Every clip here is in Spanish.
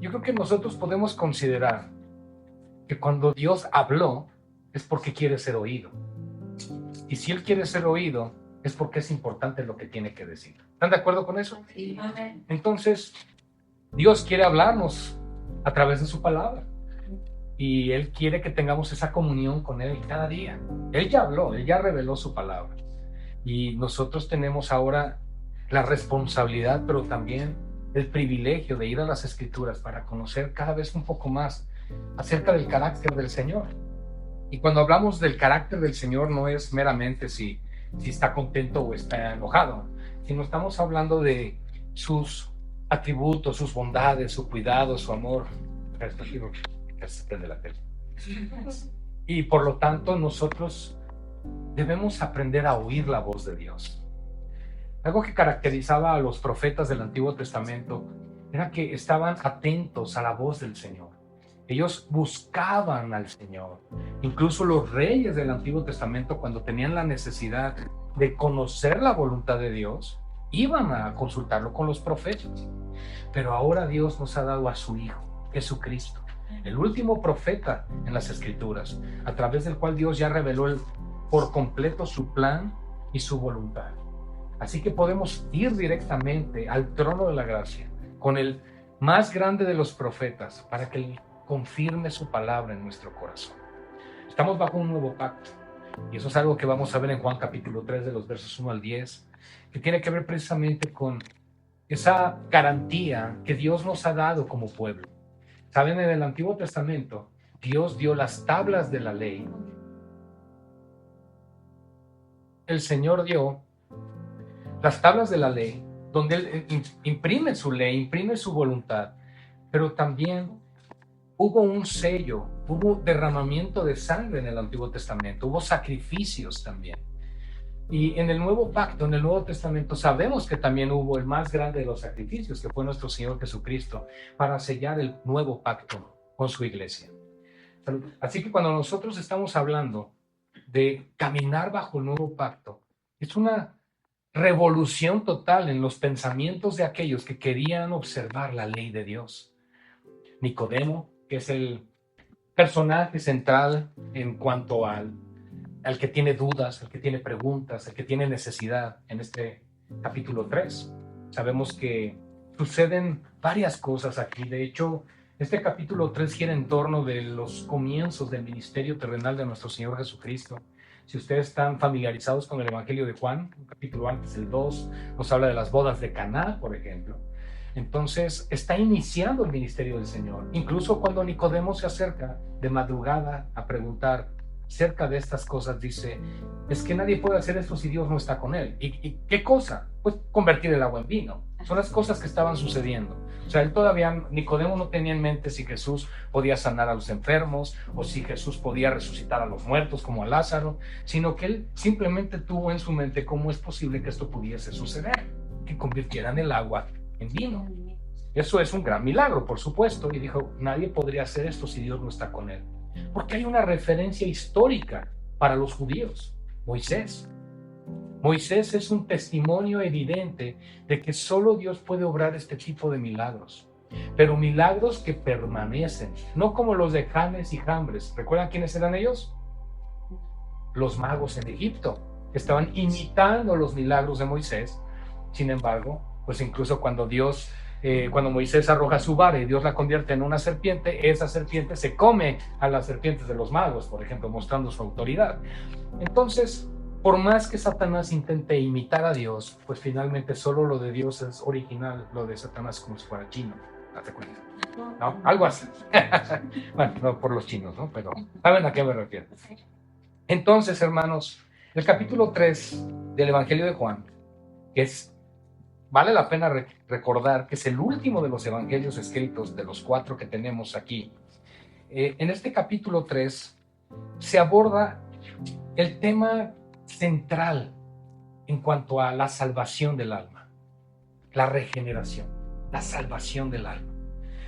yo creo que nosotros podemos considerar que cuando Dios habló es porque quiere ser oído. Y si Él quiere ser oído, es porque es importante lo que tiene que decir. ¿Están de acuerdo con eso? Sí. Entonces, Dios quiere hablarnos a través de su palabra. Y Él quiere que tengamos esa comunión con Él cada día. Él ya habló, Él ya reveló su palabra. Y nosotros tenemos ahora la responsabilidad, pero también el privilegio de ir a las Escrituras para conocer cada vez un poco más acerca del carácter del Señor. Y cuando hablamos del carácter del Señor, no es meramente si está contento o está enojado, sino estamos hablando de sus atributos, sus bondades, su cuidado, su amor. Y por lo tanto, nosotros debemos aprender a oír la voz de Dios. Algo que caracterizaba a los profetas del Antiguo Testamento era que estaban atentos a la voz del Señor. Ellos buscaban al Señor. Incluso los reyes del Antiguo Testamento, cuando tenían la necesidad de conocer la voluntad de Dios, iban a consultarlo con los profetas. Pero ahora Dios nos ha dado a su Hijo, Jesucristo, el último profeta en las Escrituras, a través del cual Dios ya reveló por completo su plan y su voluntad. Así que podemos ir directamente al trono de la gracia con el más grande de los profetas para que Él confirme su palabra en nuestro corazón. Estamos bajo un nuevo pacto y eso es algo que vamos a ver en Juan capítulo 3 de los versos 1 al 10, que tiene que ver precisamente con esa garantía que Dios nos ha dado como pueblo. Saben, en el Antiguo Testamento Dios dio las tablas de la ley. El Señor dio las tablas de la ley, donde Él imprime su ley, imprime su voluntad, pero también hubo un sello, hubo derramamiento de sangre en el Antiguo Testamento, hubo sacrificios también. Y en el Nuevo Pacto, en el Nuevo Testamento, sabemos que también hubo el más grande de los sacrificios, que fue nuestro Señor Jesucristo, para sellar el nuevo pacto con su iglesia. Así que cuando nosotros estamos hablando de caminar bajo el nuevo pacto, es una revolución total en los pensamientos de aquellos que querían observar la ley de Dios. Nicodemo, que es el personaje central en cuanto al que tiene dudas, al que tiene preguntas, al que tiene necesidad en este capítulo 3. Sabemos que suceden varias cosas aquí. De hecho, este capítulo 3 gira en torno de los comienzos del ministerio terrenal de nuestro Señor Jesucristo. Si ustedes están familiarizados con el Evangelio de Juan, un capítulo antes, el 2, nos habla de las bodas de Caná, por ejemplo. Entonces, está iniciando el ministerio del Señor. Incluso cuando Nicodemo se acerca de madrugada a preguntar acerca de estas cosas, dice, es que nadie puede hacer esto si Dios no está con él. ¿Y qué cosa? Pues convertir el agua en vino. Son las cosas que estaban sucediendo. O sea, Nicodemo no tenía en mente si Jesús podía sanar a los enfermos o si Jesús podía resucitar a los muertos como a Lázaro, sino que él simplemente tuvo en su mente cómo es posible que esto pudiese suceder, que convirtieran el agua en vino. Eso es un gran milagro, por supuesto, y dijo, nadie podría hacer esto si Dios no está con él. Porque hay una referencia histórica para los judíos, Moisés. Moisés es un testimonio evidente de que solo Dios puede obrar este tipo de milagros, pero milagros que permanecen, no como los de Janes y Jambres. ¿Recuerdan quiénes eran ellos? Los magos en Egipto, que estaban imitando los milagros de Moisés. Sin embargo, pues incluso cuando Moisés arroja su vara y Dios la convierte en una serpiente, esa serpiente se come a las serpientes de los magos, por ejemplo, mostrando su autoridad. Entonces, por más que Satanás intente imitar a Dios, pues finalmente solo lo de Dios es original, lo de Satanás como si fuera chino. ¿No? Algo así. Bueno, no por los chinos, ¿no? Pero ¿saben a qué me refiero? Entonces, hermanos, el capítulo 3 del Evangelio de Juan, vale la pena recordar que es el último de los evangelios escritos, de los 4 que tenemos aquí. En este capítulo 3 se aborda el tema central en cuanto a la salvación del alma, la regeneración, la salvación del alma.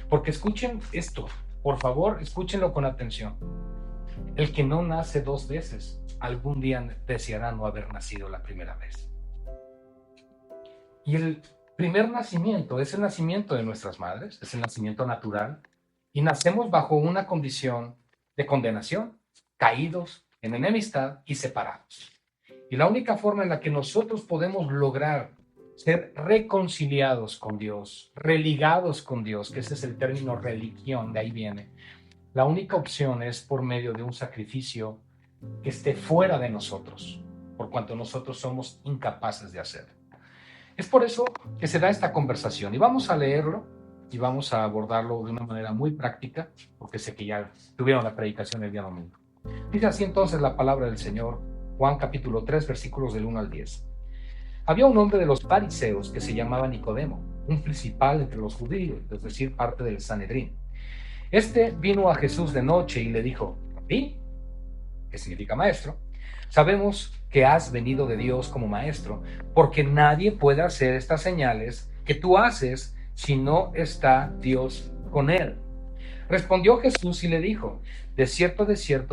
Porque escuchen esto, por favor, escúchenlo con atención. El que no nace 2 veces, algún día deseará no haber nacido la primera vez. Y el primer nacimiento es el nacimiento de nuestras madres, es el nacimiento natural, y nacemos bajo una condición de condenación, caídos en enemistad y separados. Y la única forma en la que nosotros podemos lograr ser reconciliados con Dios, religados con Dios, que ese es el término religión, de ahí viene, la única opción es por medio de un sacrificio que esté fuera de nosotros, por cuanto nosotros somos incapaces de hacerlo. Es por eso que se da esta conversación y vamos a leerlo y vamos a abordarlo de una manera muy práctica, porque sé que ya tuvieron la predicación el día domingo. Dice así entonces la palabra del Señor, Juan capítulo 3, versículos del 1 al 10. Había un hombre de los fariseos que se llamaba Nicodemo, un principal entre los judíos, es decir, parte del Sanedrín. Este vino a Jesús de noche y le dijo: ¿Rabí?, que significa maestro, sabemos que has venido de Dios como maestro, porque nadie puede hacer estas señales que tú haces si no está Dios con él. Respondió Jesús y le dijo: de cierto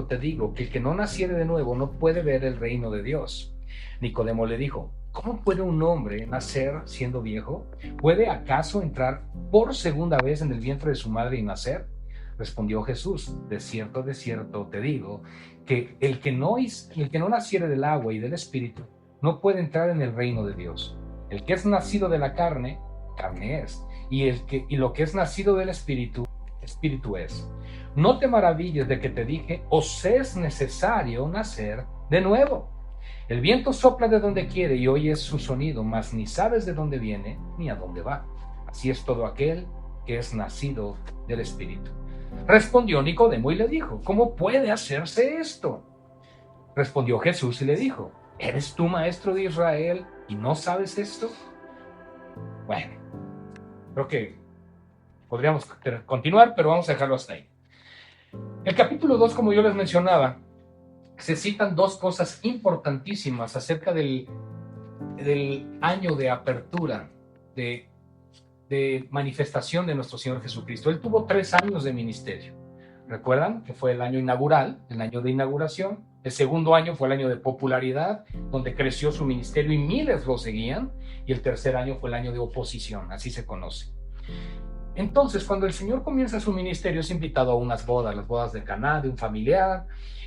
te digo, que el que no naciere de nuevo no puede ver el reino de Dios. Nicodemo le dijo: ¿cómo puede un hombre nacer siendo viejo? ¿Puede acaso entrar por segunda vez en el vientre de su madre y nacer? Respondió Jesús: de cierto te digo, que el que no naciere del agua y del espíritu no puede entrar en el reino de Dios. El que es nacido de la carne, carne es, y lo que es nacido del espíritu, espíritu es. No te maravilles de que te dije: os es necesario nacer de nuevo. El viento sopla de donde quiere y oyes su sonido, mas ni sabes de dónde viene ni a dónde va. Así es todo aquel que es nacido del espíritu. Respondió Nicodemo y le dijo: ¿cómo puede hacerse esto? Respondió Jesús y le dijo: ¿eres tú maestro de Israel y no sabes esto? Bueno, creo que podríamos continuar, pero vamos a dejarlo hasta ahí. El capítulo 2, como yo les mencionaba, se citan dos cosas importantísimas acerca del año de apertura, de manifestación de nuestro Señor Jesucristo. Él tuvo 3 años de ministerio. Recuerdan que fue el año inaugural, el año de inauguración. El segundo año fue el año de popularidad, donde creció su ministerio y miles lo seguían. Y el tercer año fue el año de oposición, así se conoce. Entonces, cuando el Señor comienza su ministerio, es invitado a unas bodas, las bodas de Caná, de un familiar,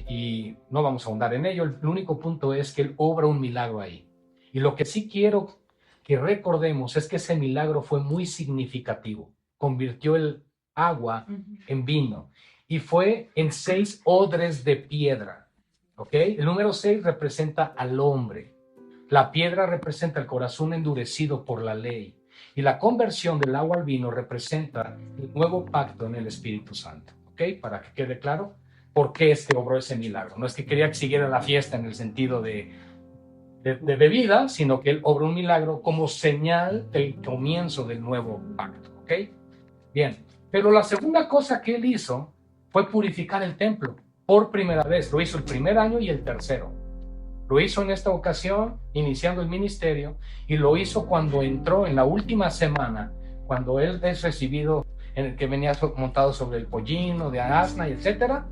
y no vamos a ahondar en ello. El único punto es que Él obra un milagro ahí. Y lo que sí quiero que recordemos es que ese milagro fue muy significativo. Convirtió el agua en vino y fue en 6 odres de piedra. ¿Ok? El número 6 representa al hombre. La piedra representa el corazón endurecido por la ley. Y la conversión del agua al vino representa el nuevo pacto en el Espíritu Santo. ¿Ok? Para que quede claro por qué obró ese milagro. No es que quería que siguiera la fiesta en el sentido de bebida, sino que Él obró un milagro como señal del comienzo del nuevo pacto. ¿Ok? Bien. Pero la segunda cosa que Él hizo fue purificar el templo por primera vez. Lo hizo el primer año y el tercero. Lo hizo en esta ocasión, iniciando el ministerio, y lo hizo cuando entró en la última semana, cuando Él es recibido, en el que venía montado sobre el pollino de asna, etc.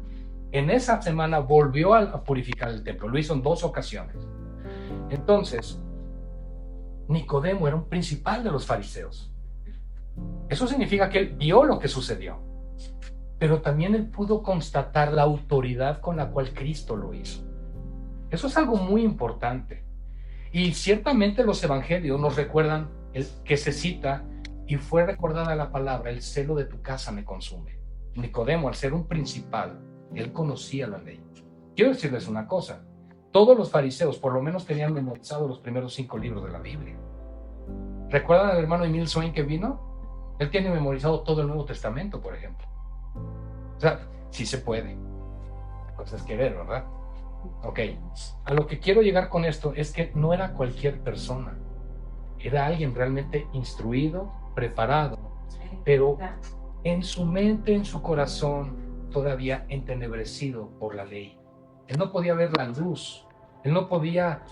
En esa semana volvió a purificar el templo. Lo hizo en 2 ocasiones. Entonces, Nicodemo era un principal de los fariseos. Eso significa que él vio lo que sucedió, pero también él pudo constatar la autoridad con la cual Cristo lo hizo. Eso es algo muy importante. Y ciertamente los evangelios nos recuerdan que se cita: y fue recordada la palabra, el celo de tu casa me consume. Nicodemo, al ser un principal, él conocía la ley. Quiero decirles una cosa: todos los fariseos por lo menos tenían memorizado los primeros 5 libros de la Biblia. ¿Recuerdan al hermano Emil Swain que vino? Él tiene memorizado todo el Nuevo Testamento, por ejemplo. O sea, sí se puede. La cosa es querer, ¿verdad? Ok, a lo que quiero llegar con esto es que no era cualquier persona. Era alguien realmente instruido, preparado, pero en su mente, en su corazón, todavía entenebrecido por la ley. Él no podía ver la luz. Él no podía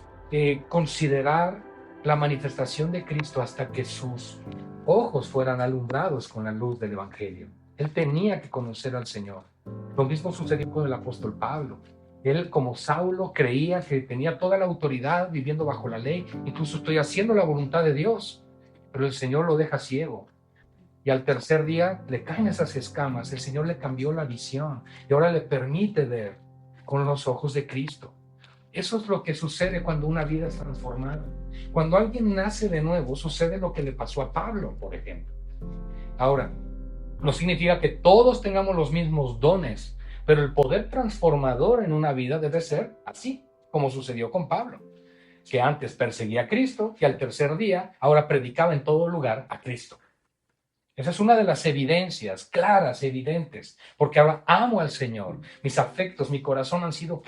considerar la manifestación de Cristo hasta que sus ojos fueran alumbrados con la luz del Evangelio. Él tenía que conocer al Señor. Lo mismo sucedió con el apóstol Pablo. Él, como Saulo, creía que tenía toda la autoridad viviendo bajo la ley. Incluso estoy haciendo la voluntad de Dios. pero el Señor lo deja ciego. Y al tercer día le caen esas escamas. El Señor le cambió la visión y ahora le permite ver con los ojos de Cristo. Eso es lo que sucede cuando una vida es transformada. Cuando alguien nace de nuevo, sucede lo que le pasó a Pablo, por ejemplo. Ahora, no significa que todos tengamos los mismos dones, pero el poder transformador en una vida debe ser así, como sucedió con Pablo, que antes perseguía a Cristo y al tercer día ahora predicaba en todo lugar a Cristo. Esa es una de las evidencias claras, evidentes, porque ahora amo al Señor. Mis afectos, mi corazón han sido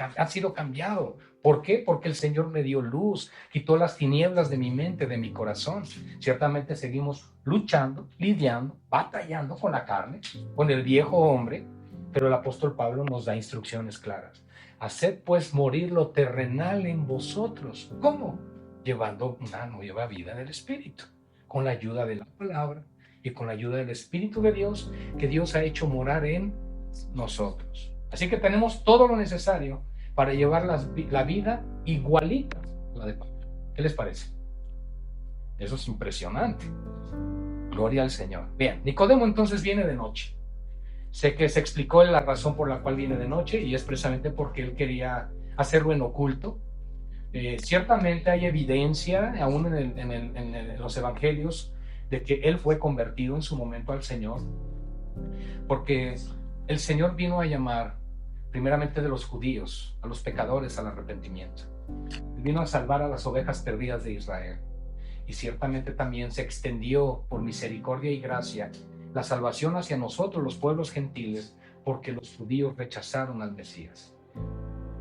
cambiados. ¿Por qué? Porque el Señor me dio luz, quitó las tinieblas de mi mente, de mi corazón. Ciertamente seguimos luchando, lidiando, batallando con la carne, con el viejo hombre, pero el apóstol Pablo nos da instrucciones claras. Haced pues morir lo terrenal en vosotros. ¿Cómo? Llevando una nueva vida del Espíritu, con la ayuda de la palabra y con la ayuda del Espíritu de Dios que Dios ha hecho morar en nosotros. Así que tenemos todo lo necesario para llevar la vida igualita a la de Pablo. ¿Qué les parece? Eso es impresionante. Gloria al Señor. Bien, Nicodemo entonces viene de noche. Sé que se explicó la razón por la cual viene de noche y es precisamente porque él quería hacerlo en oculto. Ciertamente hay evidencia, aún en los evangelios, de que él fue convertido en su momento al Señor, porque el Señor vino a llamar primeramente de los judíos, a los pecadores al arrepentimiento. Él vino a salvar a las ovejas perdidas de Israel. Y ciertamente también se extendió por misericordia y gracia la salvación hacia nosotros, los pueblos gentiles, porque los judíos rechazaron al Mesías.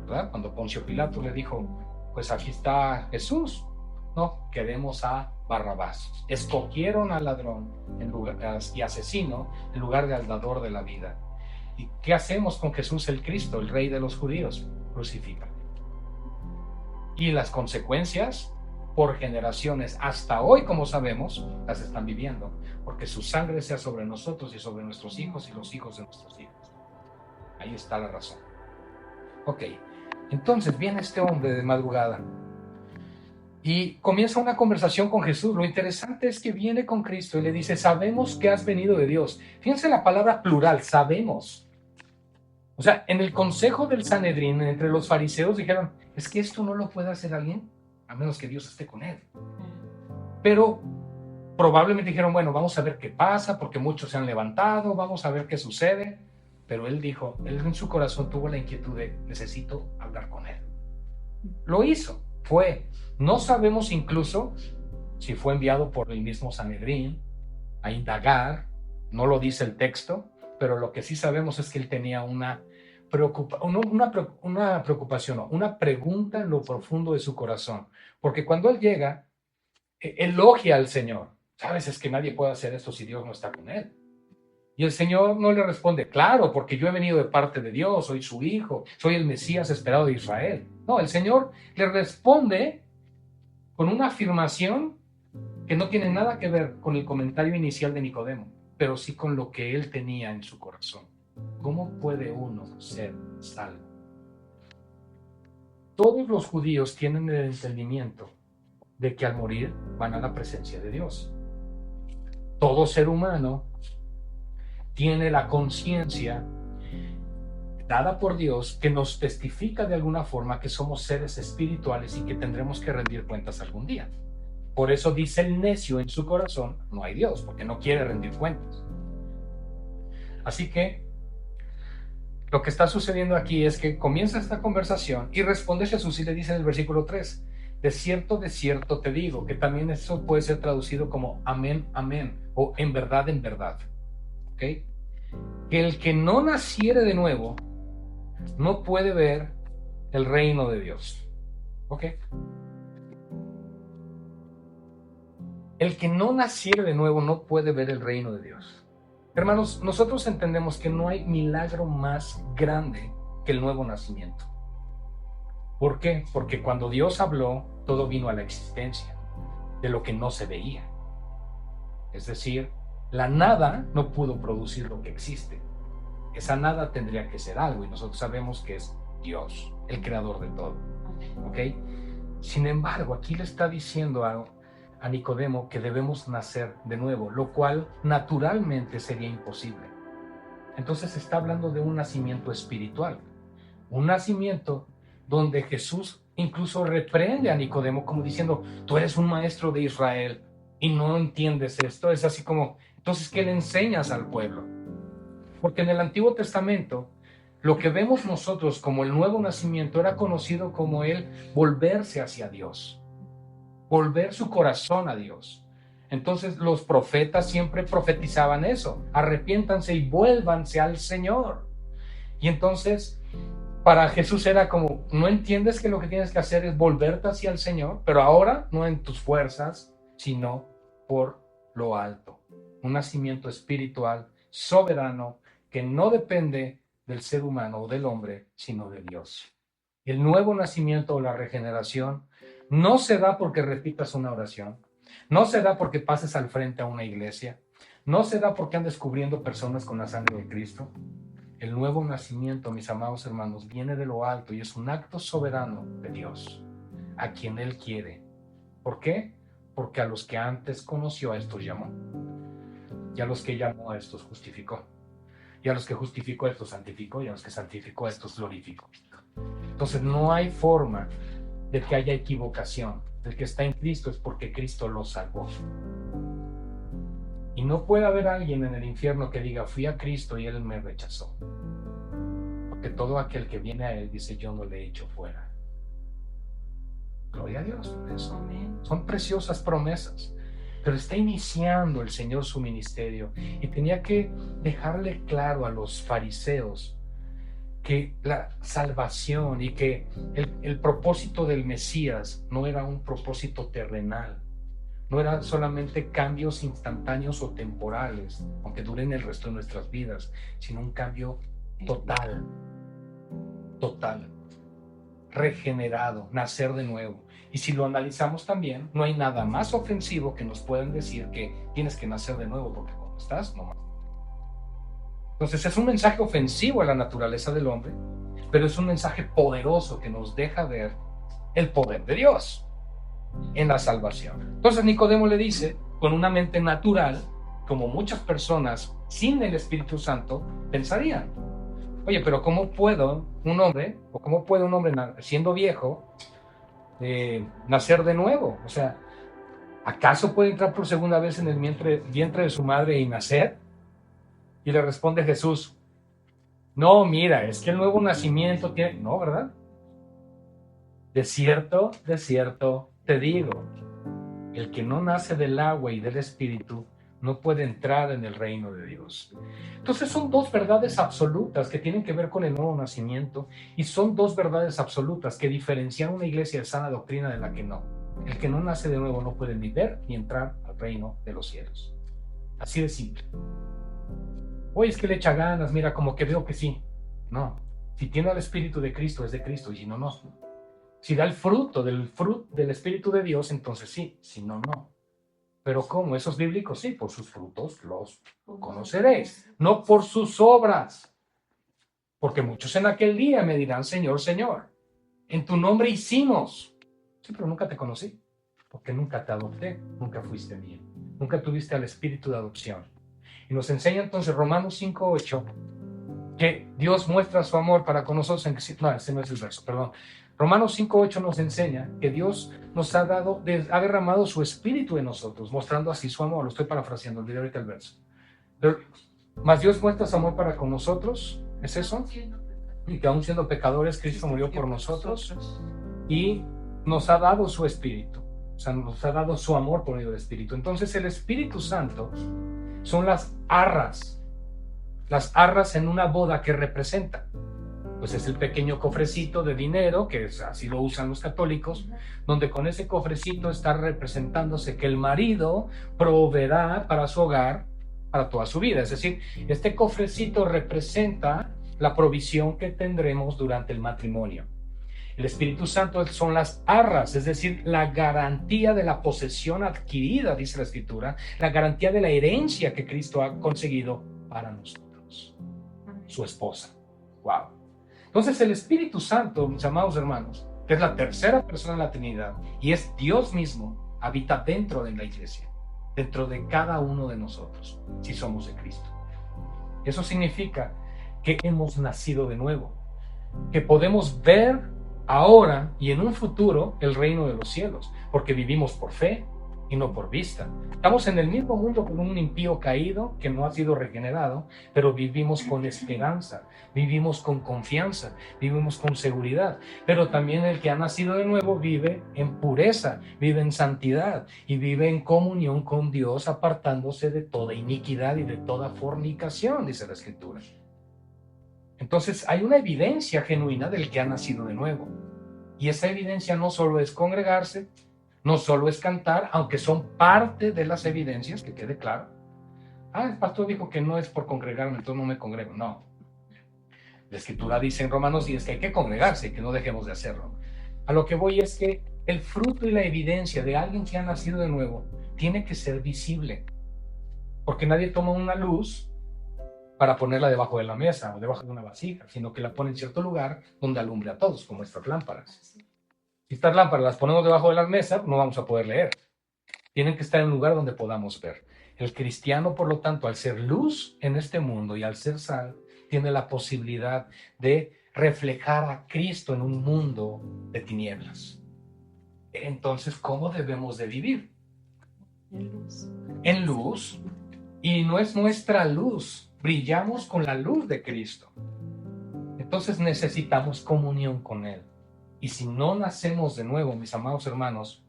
¿Verdad? Cuando Poncio Pilato le dijo, pues aquí está Jesús, no, queremos a Barrabás. Escogieron al ladrón y asesino en lugar de al dador de la vida. ¿Y qué hacemos con Jesús el Cristo, el Rey de los judíos? Crucifícalo. Y las consecuencias, por generaciones hasta hoy, como sabemos, las están viviendo, porque su sangre sea sobre nosotros y sobre nuestros hijos y los hijos de nuestros hijos. Ahí está la razón. Ok, entonces viene este hombre de madrugada y comienza una conversación con Jesús. Lo interesante es que viene con Cristo y le dice, sabemos que has venido de Dios. Fíjense la palabra plural, sabemos. O sea, en el consejo del Sanedrín, entre los fariseos dijeron, es que esto no lo puede hacer alguien, a menos que Dios esté con él. Pero probablemente dijeron, bueno, vamos a ver qué pasa, porque muchos se han levantado, vamos a ver qué sucede. Pero él dijo, él en su corazón tuvo la inquietud de, necesito hablar con él. Lo hizo, fue. No sabemos incluso si fue enviado por el mismo Sanedrín a indagar, no lo dice el texto, pero lo que sí sabemos es que él tenía una preocupación, una pregunta en lo profundo de su corazón. Porque cuando él llega, elogia al Señor. ¿Sabes? Es que nadie puede hacer esto si Dios no está con él. Y el Señor no le responde, claro, porque yo he venido de parte de Dios, soy su hijo, soy el Mesías esperado de Israel. No, el Señor le responde con una afirmación que no tiene nada que ver con el comentario inicial de Nicodemo, pero sí con lo que él tenía en su corazón. ¿Cómo puede uno ser salvo? Todos los judíos tienen el entendimiento de que al morir van a la presencia de Dios. Todo ser humano tiene la conciencia dada por Dios que nos testifica de alguna forma que somos seres espirituales y que tendremos que rendir cuentas algún día. Por eso dice el necio en su corazón, no hay Dios, porque no quiere rendir cuentas. Así que lo que está sucediendo aquí es que comienza esta conversación y responde Jesús y le dice en el versículo 3, de cierto te digo, que también eso puede ser traducido como amén, amén, o en verdad, ¿ok? Que el que no naciere de nuevo no puede ver el reino de Dios, ¿ok? El que no naciere de nuevo no puede ver el reino de Dios. Hermanos, nosotros entendemos que no hay milagro más grande que el nuevo nacimiento. ¿Por qué? Porque cuando Dios habló, todo vino a la existencia de lo que no se veía. Es decir, la nada no pudo producir lo que existe. Esa nada tendría que ser algo y nosotros sabemos que es Dios, el creador de todo. ¿Ok? Sin embargo, aquí le está diciendo a Nicodemo que debemos nacer de nuevo, lo cual naturalmente sería imposible. Entonces está hablando de un nacimiento espiritual, un nacimiento donde Jesús incluso reprende a Nicodemo como diciendo, tú eres un maestro de Israel y no entiendes esto. Es así como, entonces, ¿qué le enseñas al pueblo? Porque en el Antiguo Testamento, lo que vemos nosotros como el nuevo nacimiento era conocido como el volverse hacia Dios, volver su corazón a Dios. Entonces los profetas siempre profetizaban eso, arrepiéntanse y vuélvanse al Señor. Y entonces para Jesús era como, no entiendes que lo que tienes que hacer es volverte hacia el Señor, pero ahora no en tus fuerzas, sino por lo alto. Un nacimiento espiritual, soberano, que no depende del ser humano o del hombre, sino de Dios. El nuevo nacimiento o la regeneración no se da porque repitas una oración, no se da porque pases al frente a una iglesia, no se da porque andes cubriendo personas con la sangre de Cristo. El nuevo nacimiento, mis amados hermanos, viene de lo alto y es un acto soberano de Dios, a quien Él quiere. ¿Por qué? Porque a los que antes conoció a estos llamó, y a los que llamó a estos justificó, y a los que justificó a estos santificó, y a los que santificó a estos glorificó. Entonces no hay forma de que haya equivocación. El que está en Cristo es porque Cristo lo salvó. Y no puede haber alguien en el infierno que diga, fui a Cristo y Él me rechazó. Porque todo aquel que viene a Él dice, yo no le he hecho fuera. Gloria a Dios por eso. Son preciosas promesas. Pero está iniciando el Señor su ministerio y tenía que dejarle claro a los fariseos que la salvación y que el propósito del Mesías no era un propósito terrenal, no eran solamente cambios instantáneos o temporales, aunque duren el resto de nuestras vidas, sino un cambio total, regenerado, nacer de nuevo. Y si lo analizamos también, no hay nada más ofensivo que nos puedan decir que tienes que nacer de nuevo porque como estás, no más. Entonces es un mensaje ofensivo a la naturaleza del hombre, pero es un mensaje poderoso que nos deja ver el poder de Dios en la salvación. Entonces Nicodemo le dice, con una mente natural, como muchas personas sin el Espíritu Santo pensarían, oye, pero ¿cómo puede un hombre siendo viejo nacer de nuevo? O sea, ¿acaso puede entrar por segunda vez en el vientre de su madre y nacer? Y le responde Jesús, no, mira, es que el nuevo nacimiento tiene... No, ¿verdad? De cierto te digo, el que no nace del agua y del Espíritu no puede entrar en el reino de Dios. Entonces son dos verdades absolutas que tienen que ver con el nuevo nacimiento y son dos verdades absolutas que diferencian una iglesia de sana doctrina de la que no. El que no nace de nuevo no puede ni ver ni entrar al reino de los cielos. Así de simple. Oye, es que le echa ganas, mira, como que veo que sí. No, si tiene el Espíritu de Cristo, es de Cristo, y si no, no. Si da el fruto del Espíritu de Dios, entonces sí, si no, no. Pero ¿cómo? ¿Esos bíblicos? Sí, por sus frutos los conoceréis, no por sus obras. Porque muchos en aquel día me dirán, Señor, Señor, en tu nombre hicimos. Sí, pero nunca te conocí, porque nunca te adopté, nunca fuiste mío, nunca tuviste al Espíritu de adopción. Y nos enseña entonces Romanos 5:8 que Dios muestra su amor para con nosotros en que... No, ese no es el verso, perdón. Romanos 5:8 nos enseña que Dios nos ha derramado su Espíritu en nosotros, mostrando así su amor. Lo estoy parafraseando, olvidé ahorita el verso. Pero, más Dios muestra su amor para con nosotros, ¿es eso? Y que aún siendo pecadores, Cristo murió por nosotros y nos ha dado su Espíritu. O sea, nos ha dado su amor por medio del Espíritu. Entonces el Espíritu Santo son las arras en una boda que representa. Pues es el pequeño cofrecito de dinero, que así lo usan los católicos, donde con ese cofrecito está representándose que el marido proveerá para su hogar, para toda su vida. Es decir, este cofrecito representa la provisión que tendremos durante el matrimonio. El Espíritu Santo son las arras, es decir, la garantía de la posesión adquirida, dice la Escritura, la garantía de la herencia que Cristo ha conseguido para nosotros, su esposa. Wow. Entonces el Espíritu Santo, mis amados hermanos, que es la tercera persona de la Trinidad y es Dios mismo, habita dentro de la iglesia, dentro de cada uno de nosotros, si somos de Cristo. Eso significa que hemos nacido de nuevo, que podemos ver ahora y en un futuro el reino de los cielos, porque vivimos por fe y no por vista. Estamos en el mismo mundo con un impío caído que no ha sido regenerado, pero vivimos con esperanza, vivimos con confianza, vivimos con seguridad. Pero también el que ha nacido de nuevo vive en pureza, vive en santidad y vive en comunión con Dios, apartándose de toda iniquidad y de toda fornicación, dice la Escritura. Entonces hay una evidencia genuina del que ha nacido de nuevo. Y esa evidencia no solo es congregarse, no solo es cantar, aunque son parte de las evidencias, que quede claro. El pastor dijo que no es por congregarme, entonces no me congrego. No. La Escritura dice en Romanos 10 que hay que congregarse y que no dejemos de hacerlo. A lo que voy es que el fruto y la evidencia de alguien que ha nacido de nuevo tiene que ser visible. Porque nadie toma una luz para ponerla debajo de la mesa o debajo de una vasija, sino que la pone en cierto lugar donde alumbre a todos, como estas lámparas. Si estas lámparas las ponemos debajo de las mesas, no vamos a poder leer. Tienen que estar en un lugar donde podamos ver. El cristiano, por lo tanto, al ser luz en este mundo y al ser sal, tiene la posibilidad de reflejar a Cristo en un mundo de tinieblas. Entonces, ¿cómo debemos de vivir? En luz. Y no es nuestra luz. Brillamos con la luz de Cristo. Entonces necesitamos comunión con Él. Y si no nacemos de nuevo, mis amados hermanos,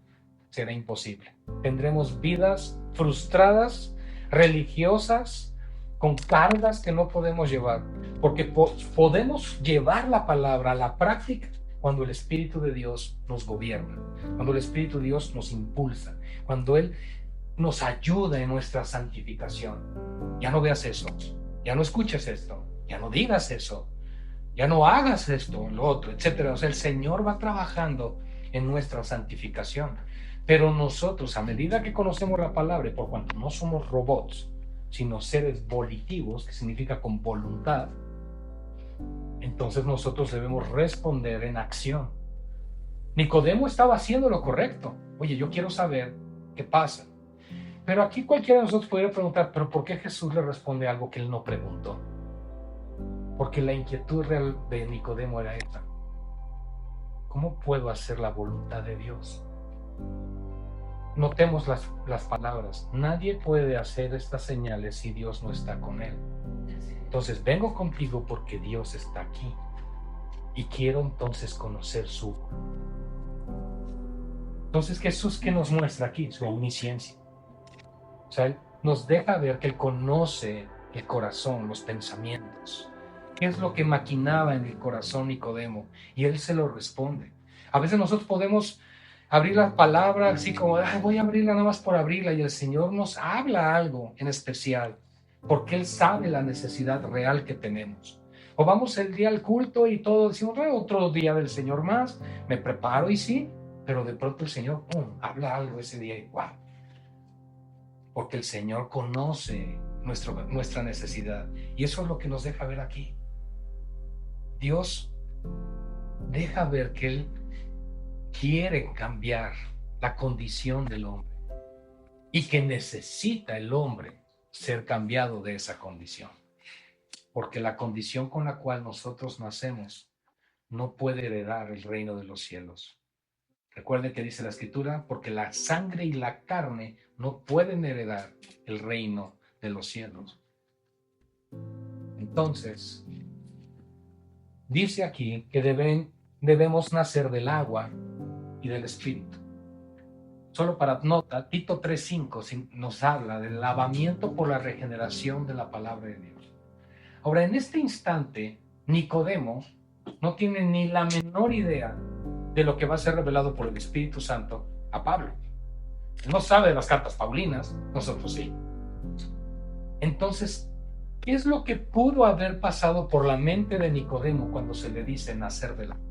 será imposible. Tendremos vidas frustradas, religiosas, con cargas que no podemos llevar, porque podemos llevar la palabra a la práctica cuando el Espíritu de Dios nos gobierna, cuando el Espíritu de Dios nos impulsa, cuando Él nos ayuda en nuestra santificación. Ya no veas eso, ya no escuches esto, ya no digas eso, ya no hagas esto, lo otro, etcétera. O sea, el Señor va trabajando en nuestra santificación. Pero nosotros, a medida que conocemos la palabra, y por cuanto no somos robots, sino seres volitivos, que significa con voluntad, entonces nosotros debemos responder en acción. Nicodemo estaba haciendo lo correcto. Oye, yo quiero saber qué pasa. Pero aquí cualquiera de nosotros podría preguntar, ¿pero por qué Jesús le responde algo que él no preguntó? Porque la inquietud real de Nicodemo era esta: ¿cómo puedo hacer la voluntad de Dios? Notemos las palabras. Nadie puede hacer estas señales si Dios no está con él. Entonces vengo contigo porque Dios está aquí y quiero entonces conocer su. Entonces Jesús, ¿qué nos muestra aquí? Su omnisciencia. O sea, Él nos deja ver que Él conoce el corazón, los pensamientos. ¿Qué es lo que maquinaba en el corazón Nicodemo? Y Él se lo responde. A veces nosotros podemos abrir la palabra así como, voy a abrirla nada más por abrirla, y el Señor nos habla algo en especial, porque Él sabe la necesidad real que tenemos. O vamos el día al culto y todo, decimos, otro día del Señor más, me preparo y sí, pero de pronto el Señor, habla algo ese día y ¡wow! Porque el Señor conoce nuestra necesidad, y eso es lo que nos deja ver aquí. Dios deja ver que Él quiere cambiar la condición del hombre y que necesita el hombre ser cambiado de esa condición, porque la condición con la cual nosotros nacemos no puede heredar el reino de los cielos. Recuerden que dice la Escritura, porque la sangre y la carne no pueden heredar el reino de los cielos. Entonces, dice aquí que debemos nacer del agua y del Espíritu. Solo para nota, Tito 3:5 nos habla del lavamiento por la regeneración de la palabra de Dios. Ahora, en este instante, Nicodemo no tiene ni la menor idea de lo que va a ser revelado por el Espíritu Santo a Pablo. Él no sabe de las cartas paulinas, nosotros sí. Entonces, ¿qué es lo que pudo haber pasado por la mente de Nicodemo cuando se le dice nacer del agua?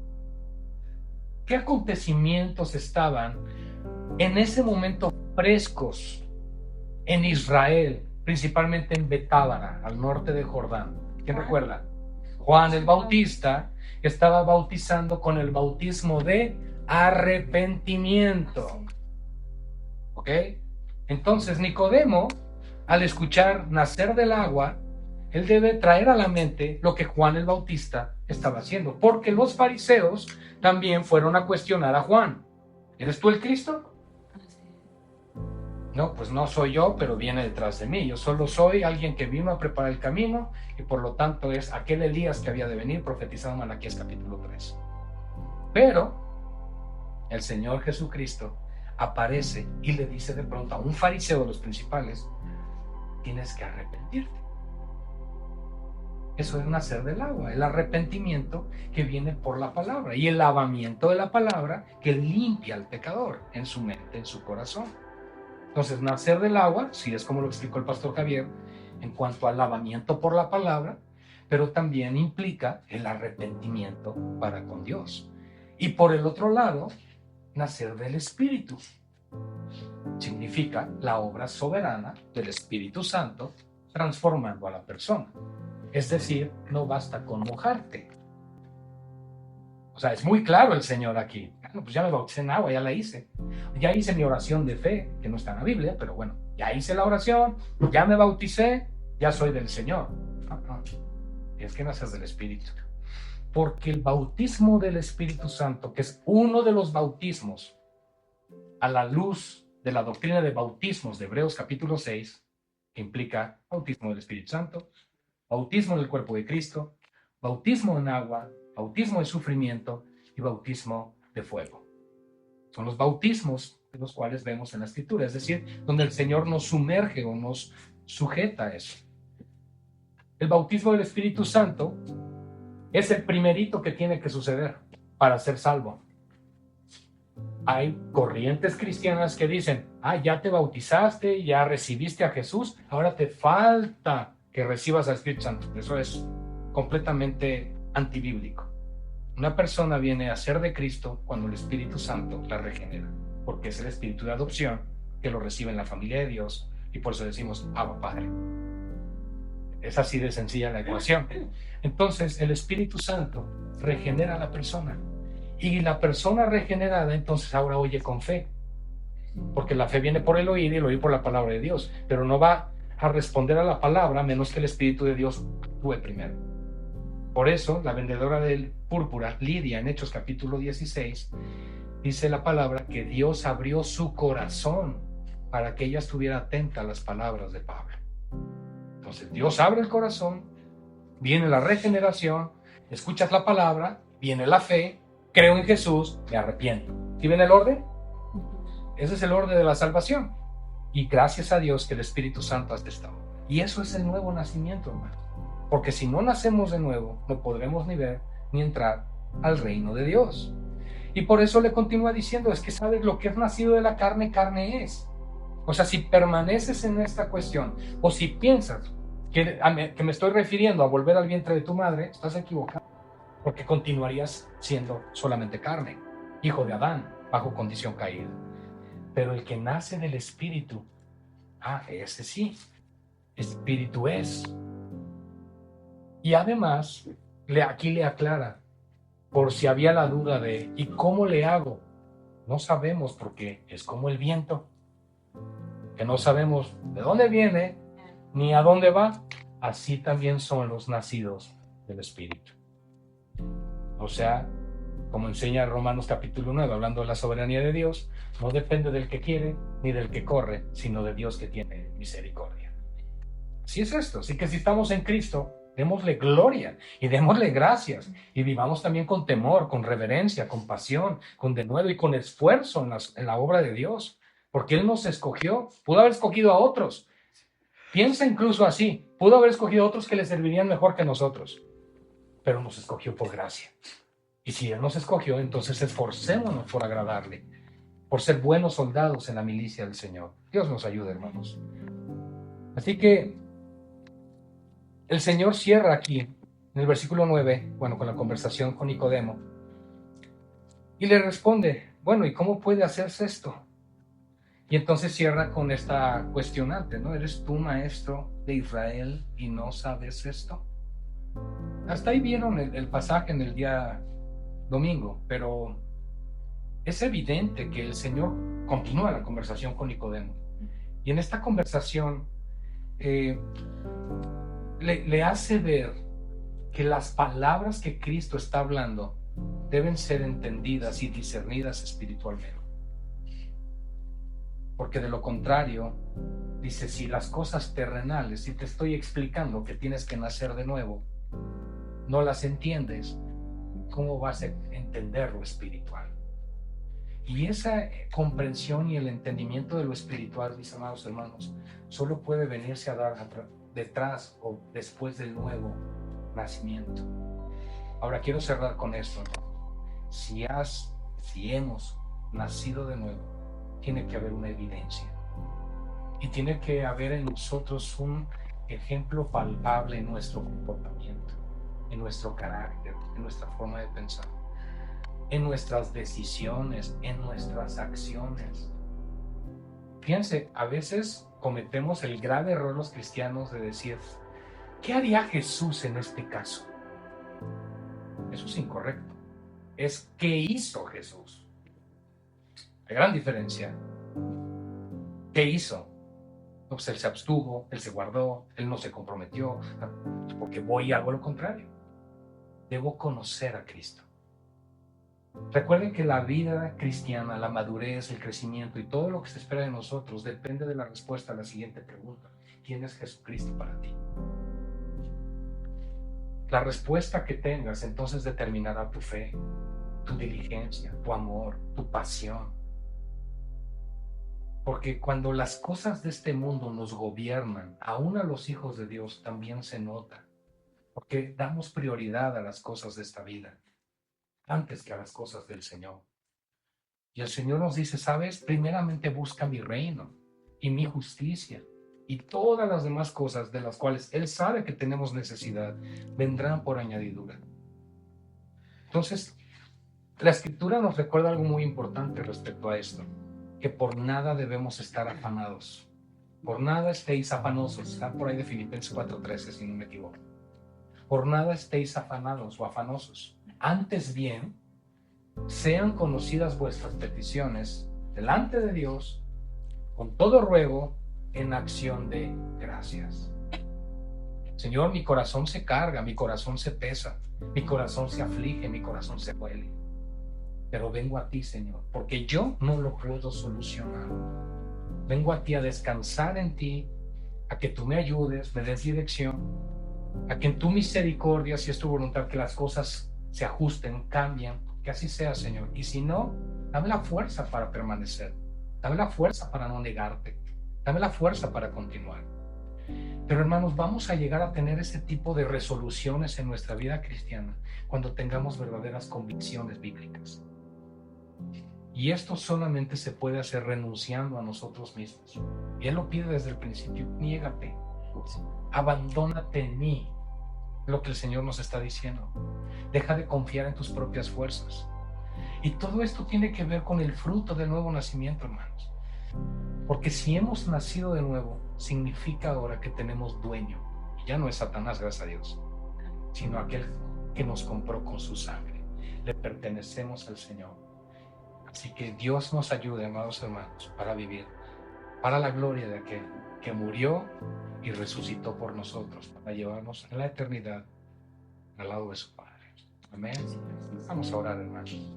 ¿Qué acontecimientos estaban en ese momento frescos en Israel, principalmente en Betábara, al norte de Jordán? ¿Quién recuerda? Juan el Bautista estaba bautizando con el bautismo de arrepentimiento. ¿Ok? Entonces Nicodemo, al escuchar nacer del agua, él debe traer a la mente lo que Juan el Bautista estaba haciendo, porque los fariseos también fueron a cuestionar a Juan. ¿Eres tú el Cristo? No, pues no soy yo, pero viene detrás de mí. Yo solo soy alguien que vino a preparar el camino y por lo tanto es aquel Elías que había de venir, profetizado en Malaquías capítulo 3. Pero el Señor Jesucristo aparece y le dice de pronto a un fariseo de los principales: tienes que arrepentirte. Eso es nacer del agua, el arrepentimiento que viene por la palabra y el lavamiento de la palabra que limpia al pecador en su mente, en su corazón. Entonces, nacer del agua, sí es como lo explicó el pastor Javier, en cuanto al lavamiento por la palabra, pero también implica el arrepentimiento para con Dios. Y por el otro lado, nacer del Espíritu. Significa la obra soberana del Espíritu Santo transformando a la persona. Es decir, no basta con mojarte. O sea, es muy claro el Señor aquí. Bueno, pues ya me bauticé en agua, ya la hice. Ya hice mi oración de fe, que no está en la Biblia, pero bueno, ya hice la oración, ya me bauticé, ya soy del Señor. No. Tienes que nacer del Espíritu. Porque el bautismo del Espíritu Santo, que es uno de los bautismos a la luz de la doctrina de bautismos de Hebreos capítulo 6, que implica bautismo del Espíritu Santo, bautismo en el cuerpo de Cristo, bautismo en agua, bautismo de sufrimiento y bautismo de fuego. Son los bautismos de los cuales vemos en la Escritura, es decir, donde el Señor nos sumerge o nos sujeta a eso. El bautismo del Espíritu Santo es el primerito que tiene que suceder para ser salvo. Hay corrientes cristianas que dicen: ya te bautizaste, ya recibiste a Jesús, ahora te falta que recibas al Espíritu Santo. Eso es completamente antibíblico. Una persona viene a ser de Cristo cuando el Espíritu Santo la regenera, porque es el espíritu de adopción que lo recibe en la familia de Dios, y por eso decimos Abba Padre. Es así de sencilla la ecuación. Entonces el Espíritu Santo regenera a la persona, y la persona regenerada entonces ahora oye con fe, porque la fe viene por el oír y el oír por la palabra de Dios, pero no va a responder a la palabra menos que el Espíritu de Dios actúe primero. Por eso la vendedora del púrpura, Lidia, en Hechos capítulo 16, dice la palabra que Dios abrió su corazón para que ella estuviera atenta a las palabras de Pablo. Entonces Dios abre el corazón, viene la regeneración, escuchas la palabra, viene la fe, creo en Jesús, me arrepiento. ¿Sí ven el orden? Ese es el orden de la salvación. Y gracias a Dios que el Espíritu Santo hace esta obra. Y eso es el nuevo nacimiento, hermano. Porque si no nacemos de nuevo, no podremos ni ver ni entrar al reino de Dios. Y por eso le continúa diciendo: es que sabes, lo que es nacido de la carne, carne es. O sea, si permaneces en esta cuestión, o si piensas que me estoy refiriendo a volver al vientre de tu madre, estás equivocado. Porque continuarías siendo solamente carne, hijo de Adán, bajo condición caída. Pero el que nace del Espíritu, ese sí, Espíritu es. Y además, aquí le aclara, por si había la duda de ¿y cómo le hago? No sabemos, porque es como el viento, que no sabemos de dónde viene ni a dónde va. Así también son los nacidos del Espíritu. O sea, como enseña Romanos capítulo 9, hablando de la soberanía de Dios, no depende del que quiere ni del que corre, sino de Dios que tiene misericordia. Así es esto. Así que si estamos en Cristo, démosle gloria y démosle gracias, y vivamos también con temor, con reverencia, con pasión, con denuedo y con esfuerzo en la obra de Dios, porque Él nos escogió. Pudo haber escogido a otros. Piensa incluso así: pudo haber escogido a otros que le servirían mejor que nosotros, pero nos escogió por gracia. Y si Él nos escogió, entonces esforcémonos por agradarle, por ser buenos soldados en la milicia del Señor. Dios nos ayude, hermanos. Así que el Señor cierra aquí, en el versículo 9, con la conversación con Nicodemo, y le responde: bueno, ¿y cómo puede hacerse esto? Y entonces cierra con esta cuestionante, ¿no? ¿Eres tú maestro de Israel y no sabes esto? Hasta ahí vieron el pasaje en el día domingo, pero es evidente que el Señor continúa la conversación con Nicodemo. Y en esta conversación le hace ver que las palabras que Cristo está hablando deben ser entendidas y discernidas espiritualmente. Porque de lo contrario, dice, si las cosas terrenales, si te estoy explicando que tienes que nacer de nuevo, no las entiendes, ¿cómo vas a entender lo espiritual? Y esa comprensión y el entendimiento de lo espiritual, mis amados hermanos, solo puede venirse a dar detrás o después del nuevo nacimiento. Ahora quiero cerrar con esto, ¿no? Si hemos nacido de nuevo, tiene que haber una evidencia. Y tiene que haber en nosotros un ejemplo palpable en nuestro comportamiento, en nuestro carácter, en nuestra forma de pensar, en nuestras decisiones, en nuestras acciones. Fíjense, a veces cometemos el grave error los cristianos de decir, ¿qué haría Jesús en este caso? Eso es incorrecto. Es ¿qué hizo Jesús? Hay gran diferencia. ¿Qué hizo? Pues él se abstuvo, él se guardó, él no se comprometió, porque voy y hago lo contrario. Debo conocer a Cristo. Recuerden que la vida cristiana, la madurez, el crecimiento y todo lo que se espera de nosotros depende de la respuesta a la siguiente pregunta. ¿Quién es Jesucristo para ti? La respuesta que tengas entonces determinará tu fe, tu diligencia, tu amor, tu pasión. Porque cuando las cosas de este mundo nos gobiernan, aún a los hijos de Dios también se nota. Porque damos prioridad a las cosas de esta vida antes que a las cosas del Señor. Y el Señor nos dice, ¿sabes? Primeramente busca mi reino y mi justicia, y todas las demás cosas de las cuales Él sabe que tenemos necesidad vendrán por añadidura. Entonces, la Escritura nos recuerda algo muy importante respecto a esto, que por nada debemos estar afanados. Por nada estéis afanosos. Está por ahí de Filipenses 4:13, si no me equivoco. Por nada estéis afanados o afanosos. Antes bien, sean conocidas vuestras peticiones delante de Dios con todo ruego en acción de gracias. Señor, mi corazón se carga, mi corazón se pesa, mi corazón se aflige, mi corazón se duele. Pero vengo a ti, Señor, porque yo no lo puedo solucionar. Vengo a ti a descansar en ti, a que tú me ayudes, me des dirección, a que en tu misericordia, si es tu voluntad, que las cosas se ajusten, cambien, que así sea, Señor. Y si no, dame la fuerza para permanecer, dame la fuerza para no negarte, dame la fuerza para continuar. Pero hermanos, vamos a llegar a tener ese tipo de resoluciones en nuestra vida cristiana cuando tengamos verdaderas convicciones bíblicas. Y esto solamente se puede hacer renunciando a nosotros mismos. Y Él lo pide desde el principio, niégate, abandónate en mí, lo que el Señor nos está diciendo. Deja de confiar en tus propias fuerzas. Y todo esto tiene que ver con el fruto del nuevo nacimiento, hermanos. Porque si hemos nacido de nuevo, significa ahora que tenemos dueño. Y ya no es Satanás, gracias a Dios, sino aquel que nos compró con su sangre. Le pertenecemos al Señor. Así que Dios nos ayude, amados hermanos, para vivir para la gloria de aquel que murió y resucitó por nosotros, para llevarnos a la eternidad al lado de su Padre. Amén. Vamos a orar, hermanos.